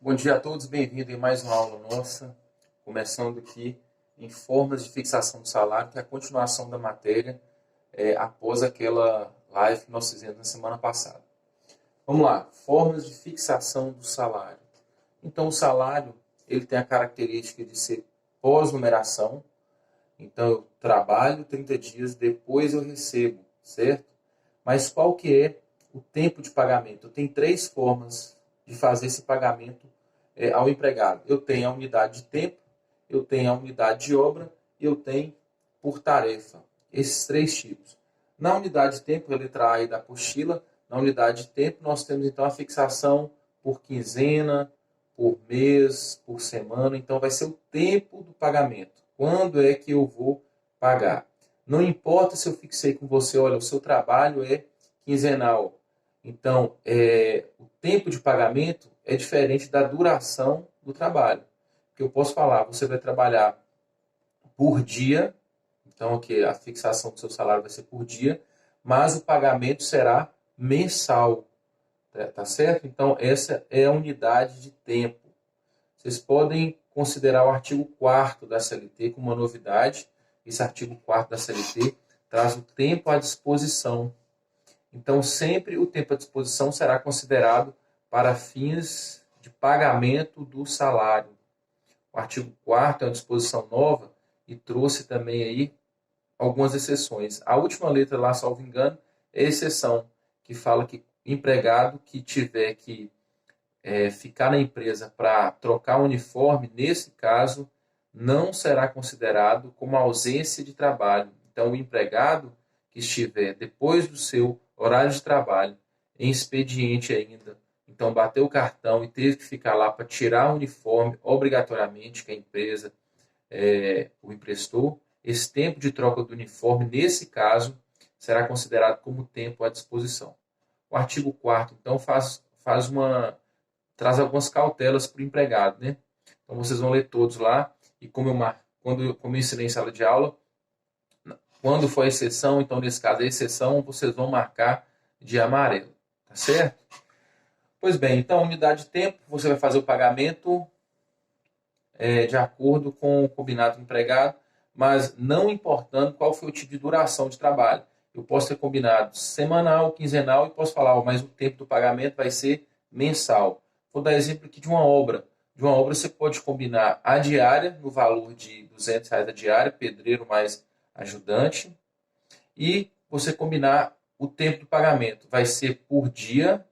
Bom dia a todos, bem-vindo em mais uma aula nossa, começando aqui em formas de fixação do salário, que é a continuação da matéria após aquela live que nós fizemos na semana passada. Vamos lá, formas de fixação do salário. Então, o salário ele tem a característica de ser pós-numeração, então eu trabalho 30 dias, depois eu recebo, certo? Mas qual que é o tempo de pagamento? Tem três formas de fazer esse pagamento ao empregado. Eu tenho a unidade de tempo, eu tenho a unidade de obra e eu tenho por tarefa. Esses três tipos. Na unidade de tempo, a letra A aí da apostila, na unidade de tempo nós temos então a fixação por quinzena, por mês, por semana. Então vai ser o tempo do pagamento. Quando é que eu vou pagar? Não importa se eu fixei com você, olha, o seu trabalho é quinzenal. Então, o tempo de pagamento é diferente da duração do trabalho. Porque eu posso falar, você vai trabalhar por dia, então aqui a fixação do seu salário vai ser por dia, mas o pagamento será mensal, tá certo? Então, essa é a unidade de tempo. Vocês podem considerar o artigo 4º da CLT como uma novidade. Esse artigo 4º da CLT traz o tempo à disposição. Então, sempre o tempo à disposição será considerado para fins de pagamento do salário. O artigo 4º é uma disposição nova e trouxe também aí algumas exceções. A última letra lá, salvo engano, é a exceção, que fala que empregado que tiver que ficar na empresa para trocar o uniforme, nesse caso, não será considerado como ausência de trabalho. Então, o empregado que estiver depois do seu horário de trabalho, em expediente ainda, então bateu o cartão e teve que ficar lá para tirar o uniforme obrigatoriamente que a empresa o emprestou, esse tempo de troca do uniforme, nesse caso, será considerado como tempo à disposição. O artigo 4º, então, traz algumas cautelas para o empregado, né? Então, vocês vão ler todos lá, e como eu ensinei em sala de aula, quando for a exceção, então, nesse caso, a exceção, vocês vão marcar de amarelo, tá certo? Pois bem, então, unidade de tempo, você vai fazer o pagamento de acordo com o combinado do empregado, mas não importando qual foi o tipo de duração de trabalho. Eu posso ter combinado semanal, quinzenal, e posso falar, mas o tempo do pagamento vai ser mensal. Vou dar exemplo aqui de uma obra. De uma obra você pode combinar a diária, no valor de R$ 200 a diária, pedreiro mais ajudante, e você combinar o tempo do pagamento. Vai ser por dia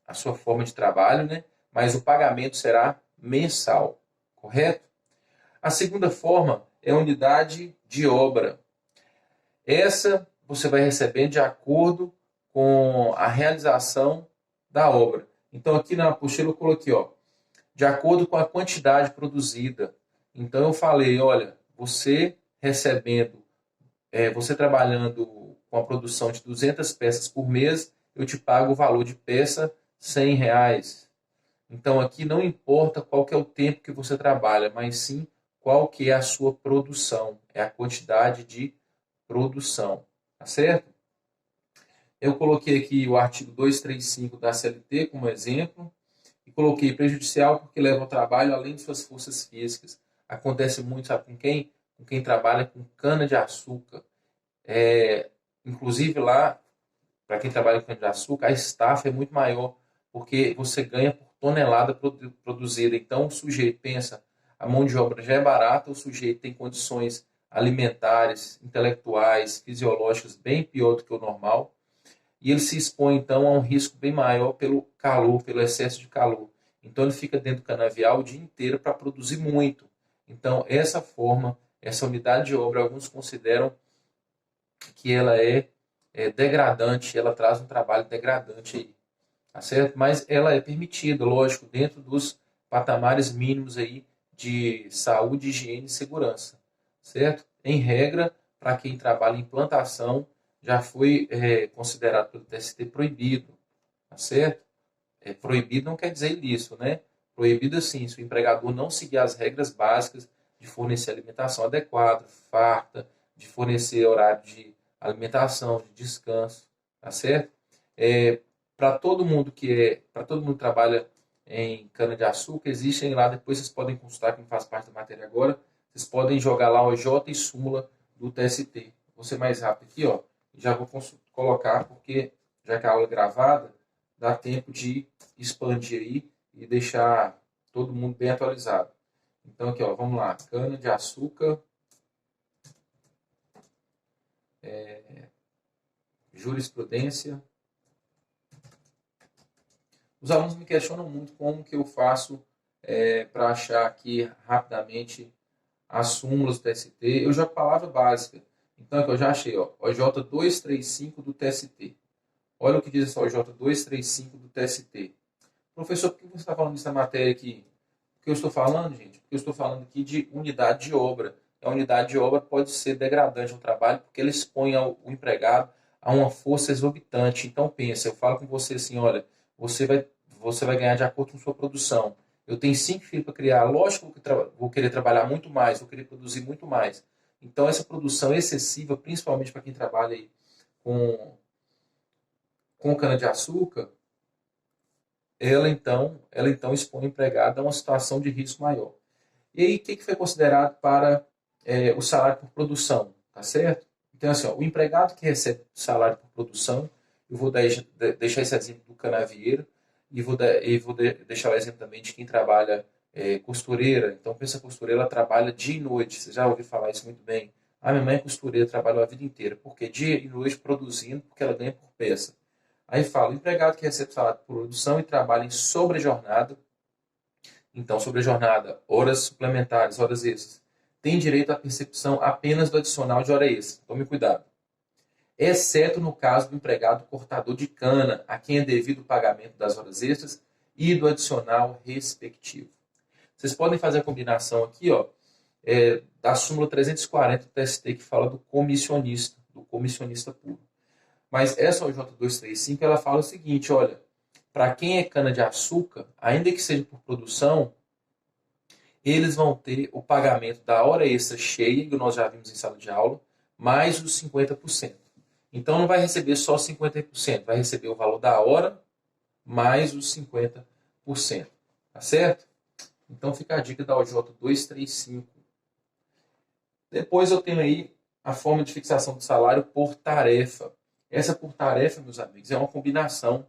a sua forma de trabalho, né? Mas o pagamento será mensal, correto? A segunda forma é a unidade de obra. Essa você vai recebendo de acordo com a realização da obra. Então, aqui na apostila eu coloquei, de acordo com a quantidade produzida. Então, eu falei, olha, você recebendo, você trabalhando com a produção de 200 peças por mês, eu te pago o valor de peça R$ 100. Então, aqui não importa qual que é o tempo que você trabalha, mas sim qual que é a sua produção. É a quantidade de produção. Tá certo? Eu coloquei aqui o artigo 235 da CLT como exemplo. E coloquei prejudicial porque leva ao trabalho além de suas forças físicas. Acontece muito, sabe com quem? Com quem trabalha com cana-de-açúcar. Inclusive lá, para quem trabalha com cana-de-açúcar, a estafa é muito maior, porque você ganha por tonelada produzida. Então, o sujeito pensa, a mão de obra já é barata, o sujeito tem condições alimentares, intelectuais, fisiológicas bem pior do que o normal, e ele se expõe, então, a um risco bem maior pelo calor, pelo excesso de calor. Então, ele fica dentro do canavial o dia inteiro para produzir muito. Então, essa forma, essa unidade de obra, alguns consideram que ela é degradante, ela traz um trabalho degradante aí, tá certo? Mas ela é permitida, lógico, dentro dos patamares mínimos aí de saúde, higiene e segurança, certo? Em regra, para quem trabalha em plantação, já foi considerado pelo TST proibido, tá certo? Proibido não quer dizer ilícito, né? Proibido sim, se o empregador não seguir as regras básicas de fornecer alimentação adequada, farta, de fornecer horário de alimentação, de descanso, tá certo? para todo mundo que trabalha em cana-de-açúcar, existem lá, depois vocês podem consultar, que não faz parte da matéria agora, vocês podem jogar lá o J e súmula do TST. Vou ser mais rápido aqui, ó. Já vou colocar, porque já que a aula é gravada, dá tempo de expandir aí e deixar todo mundo bem atualizado. Então aqui, ó, vamos lá, cana-de-açúcar, jurisprudência. Os alunos me questionam muito como que eu faço para achar aqui rapidamente as súmulas do TST. Eu jogo palavra básica. Então, aqui eu já achei, ó, OJ235 do TST. Olha o que diz essa OJ235 do TST. Professor, por que você está falando isso na matéria aqui? O que eu estou falando, gente? Porque eu estou falando aqui de unidade de obra. A unidade de obra pode ser degradante ao trabalho porque ela expõe o empregado a uma força exorbitante. Então, pensa, eu falo com você assim, olha, você vai ganhar de acordo com sua produção. Eu tenho 5 filhos para criar. Lógico que vou querer trabalhar muito mais, vou querer produzir muito mais. Então, essa produção excessiva, principalmente para quem trabalha aí com cana-de-açúcar, ela então expõe o empregado a uma situação de risco maior. E aí, o que foi considerado para o salário por produção? Tá certo? Então, assim, ó, o empregado que recebe salário por produção, eu vou deixar esse exemplo do canavieiro, e vou deixar o exemplo também de quem trabalha costureira. Então, pensa, costureira, ela trabalha dia e noite. Você já ouviu falar isso muito bem. A minha mãe é costureira, trabalhou a vida inteira. Porque dia e noite produzindo, porque ela ganha por peça. Aí fala, o empregado que recebe salário por produção e trabalha em sobrejornada, então sobrejornada, horas suplementares, horas extras, tem direito à percepção apenas do adicional de hora extra. Tome cuidado. Exceto no caso do empregado cortador de cana, a quem é devido o pagamento das horas extras e do adicional respectivo. Vocês podem fazer a combinação aqui, ó, da súmula 340 do TST, que fala do comissionista puro. Mas essa OJ235, ela fala o seguinte, olha, para quem é cana-de-açúcar, ainda que seja por produção, eles vão ter o pagamento da hora extra cheia, que nós já vimos em sala de aula, mais os 50%. Então não vai receber só 50%, vai receber o valor da hora mais os 50%. Tá certo? Então fica a dica da OJ235. Depois eu tenho aí a forma de fixação do salário por tarefa. Essa por tarefa, meus amigos, é uma combinação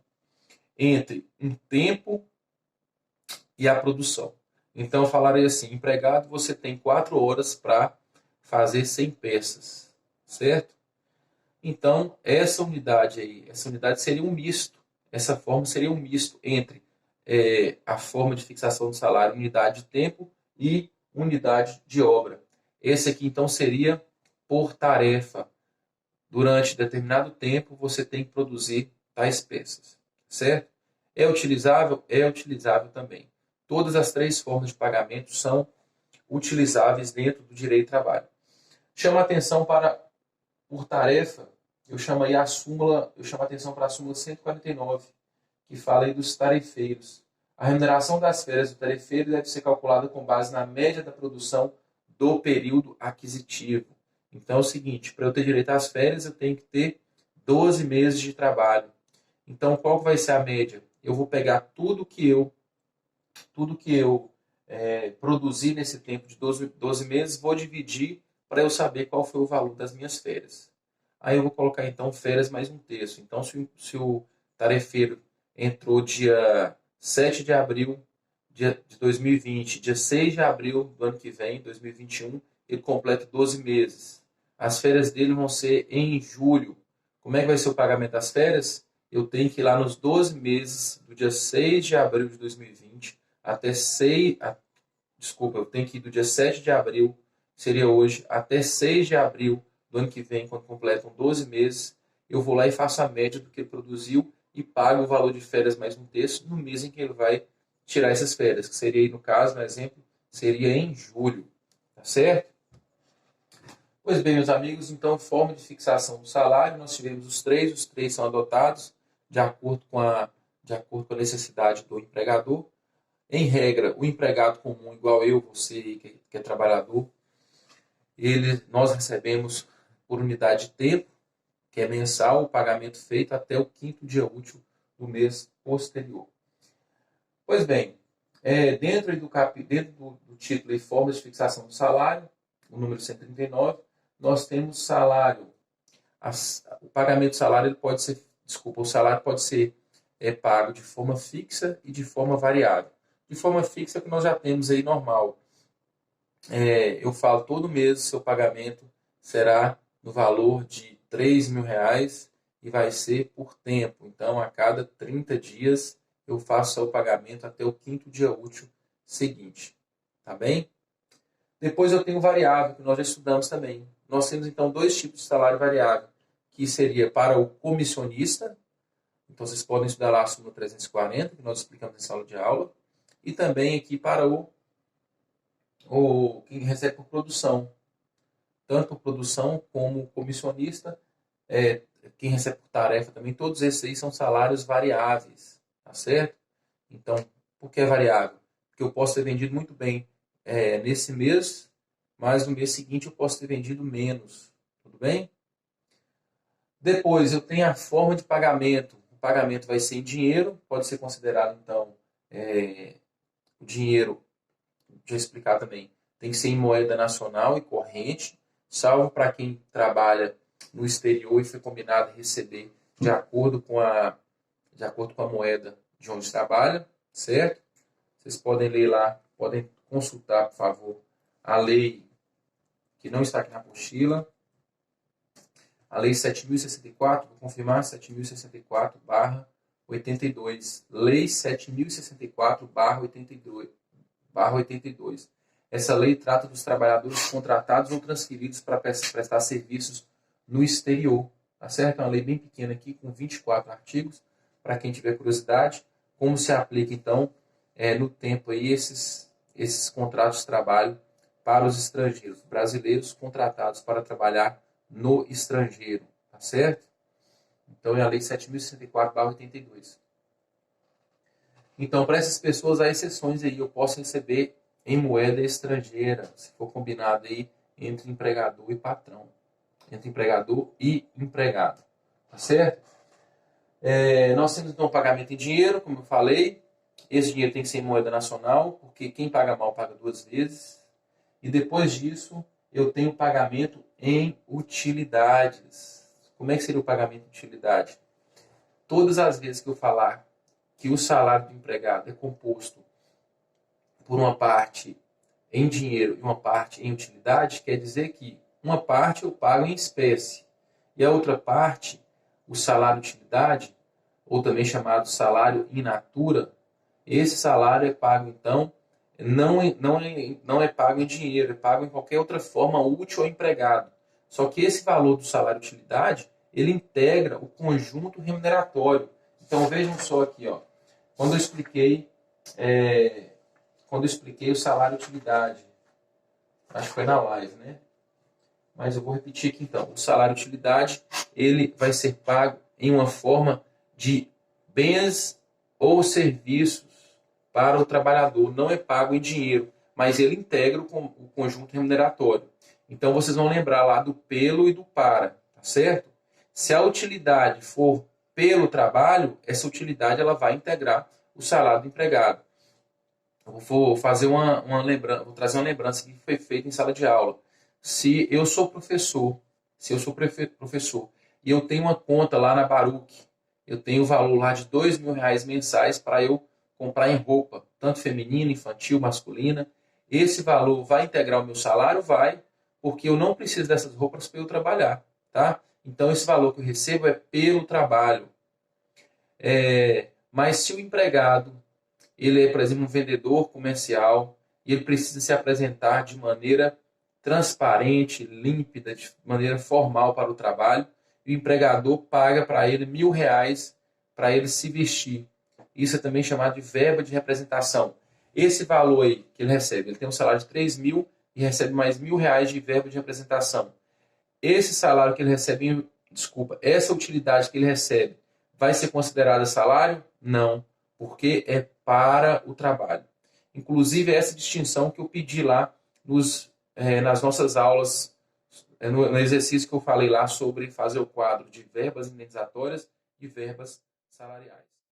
entre um tempo e a produção. Então eu falarei assim, empregado, você tem 4 horas para fazer 100 peças, certo? Então essa unidade seria um misto. Essa forma seria um misto entre a forma de fixação do salário, unidade de tempo e unidade de obra. Esse aqui então seria por tarefa. Durante determinado tempo você tem que produzir tais peças, certo? É utilizável? É utilizável também. Todas as 3 formas de pagamento são utilizáveis dentro do direito do trabalho. Chama atenção para, por tarefa, eu chamo a atenção para a súmula 149, que fala aí dos tarefeiros. A remuneração das férias do tarefeiro deve ser calculada com base na média da produção do período aquisitivo. Então é o seguinte, para eu ter direito às férias, eu tenho que ter 12 meses de trabalho. Então, qual vai ser a média? Eu vou pegar tudo que eu produzi nesse tempo de 12 meses, vou dividir para eu saber qual foi o valor das minhas férias. Aí eu vou colocar então férias mais um terço. Então, se o tarefeiro entrou dia 7 de abril de 2020, dia 6 de abril do ano que vem, 2021, ele completa 12 meses. As férias dele vão ser em julho. Como é que vai ser o pagamento das férias? Eu tenho que ir lá nos 12 meses, do dia 6 de abril de 2020 até eu tenho que ir do dia 7 de abril, seria hoje, até 6 de abril do ano que vem, quando completam 12 meses, eu vou lá e faço a média do que ele produziu e pago o valor de férias mais um terço no mês em que ele vai tirar essas férias, que seria, no caso, no exemplo, seria em julho. Tá certo? Pois bem, meus amigos, então, forma de fixação do salário, nós tivemos os três são adotados de acordo com a necessidade do empregador. Em regra, o empregado comum, igual eu, você que é trabalhador, nós recebemos por unidade de tempo, que é mensal, o pagamento feito até o 5º dia útil do mês posterior. Pois bem, dentro do título e formas de fixação do salário, o número 139, nós temos salário. O pagamento do salário o salário pode ser pago de forma fixa e de forma variável. De forma fixa que nós já temos aí normal. Eu falo todo mês o seu pagamento será no valor de R$ 3.000 e vai ser por tempo. Então, a cada 30 dias eu faço o pagamento até o 5º dia útil seguinte. Tá bem? Depois eu tenho o variável, que nós já estudamos também. Nós temos então 2 tipos de salário variável, que seria para o comissionista. Então, vocês podem estudar lá a súmula 340, que nós explicamos em sala de aula. E também aqui para quem recebe por produção. Tanto por produção como comissionista, quem recebe por tarefa também, todos esses aí são salários variáveis. Tá certo? Então, por que é variável? Porque eu posso ter vendido muito bem nesse mês, mas no mês seguinte eu posso ter vendido menos. Tudo bem? Depois eu tenho a forma de pagamento. O pagamento vai ser em dinheiro, pode ser considerado então o dinheiro, deixa eu explicar também, tem que ser em moeda nacional e corrente, salvo para quem trabalha no exterior e foi combinado receber de acordo com a moeda de onde trabalha, certo? Vocês podem ler lá, podem consultar, por favor, a lei que não está aqui na apostila, a lei 7.064, vou confirmar, 7.064/82. Lei 7.064/82. Essa lei trata dos trabalhadores contratados ou transferidos para prestar serviços no exterior. Tá certo? É uma lei bem pequena aqui, com 24 artigos, para quem tiver curiosidade, como se aplica, então, no tempo aí, esses contratos de trabalho para os estrangeiros, brasileiros contratados para trabalhar no estrangeiro, tá certo? Então, é a lei 7.064/82. Então, para essas pessoas, há exceções aí. Eu posso receber em moeda estrangeira, se for combinado aí entre empregador e patrão. Entre empregador e empregado, tá certo? Nós temos, então, pagamento em dinheiro, como eu falei. Esse dinheiro tem que ser em moeda nacional, porque quem paga mal paga 2 vezes. E depois disso, eu tenho pagamento em utilidades. Como é que seria o pagamento em utilidade? Todas as vezes que eu falar que o salário do empregado é composto por uma parte em dinheiro e uma parte em utilidade, quer dizer que uma parte eu pago em espécie e a outra parte, o salário de utilidade, ou também chamado salário in natura, esse salário é pago, então, não é pago em dinheiro, é pago em qualquer outra forma útil ao empregado. Só que esse valor do salário de utilidade, ele integra o conjunto remuneratório. Então, vejam só aqui, ó, quando eu expliquei o salário de utilidade, acho que foi na live, né? Mas eu vou repetir aqui então. O salário de utilidade, ele vai ser pago em uma forma de bens ou serviços para o trabalhador. Não é pago em dinheiro, mas ele integra o conjunto remuneratório. Então vocês vão lembrar lá do pelo e do para, tá certo? Se a utilidade for pelo trabalho, essa utilidade ela vai integrar o salário do empregado. Eu vou fazer vou trazer uma lembrança que foi feita em sala de aula. Se eu sou professor e eu tenho uma conta lá na Baruch, eu tenho o valor lá de R$ 2.000 mensais para eu comprar em roupa, tanto feminina, infantil, masculina. Esse valor vai integrar o meu salário? Vai, porque eu não preciso dessas roupas para eu trabalhar, tá? Então esse valor que eu recebo é pelo trabalho. Mas se o empregado ele é, por exemplo, um vendedor comercial e ele precisa se apresentar de maneira transparente, límpida, de maneira formal para o trabalho, e o empregador paga para ele R$ 1.000 para ele se vestir. Isso é também chamado de verba de representação. Esse valor aí que ele recebe, ele tem um salário de 3.000 e recebe mais R$ 1.000 de verba de representação. Esse salário que ele recebe, essa utilidade que ele recebe, vai ser considerada salário? Não, porque é para o trabalho. Inclusive, essa distinção que eu pedi lá nas nossas aulas, no exercício que eu falei lá sobre fazer o quadro de verbas indenizatórias e verbas salariais.